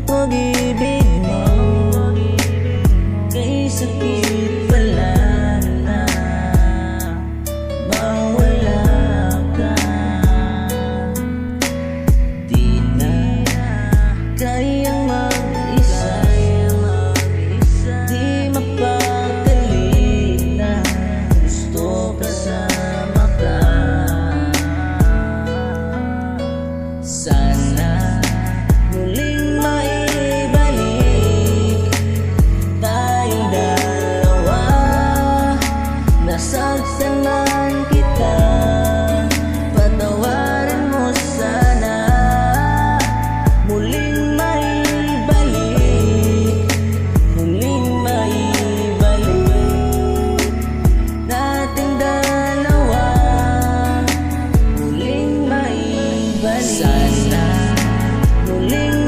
pag-ibig mo kay sakit pala na mawala ka. Di na kayang mag-isa, di mapakali na gusto kasama ka. Sana muling maibalik tayong dalawa. Nasaktan man kita, patawarin mo sana. Muling maibalik, muling maibalik nating dalawa. Muling maibalik, sana muling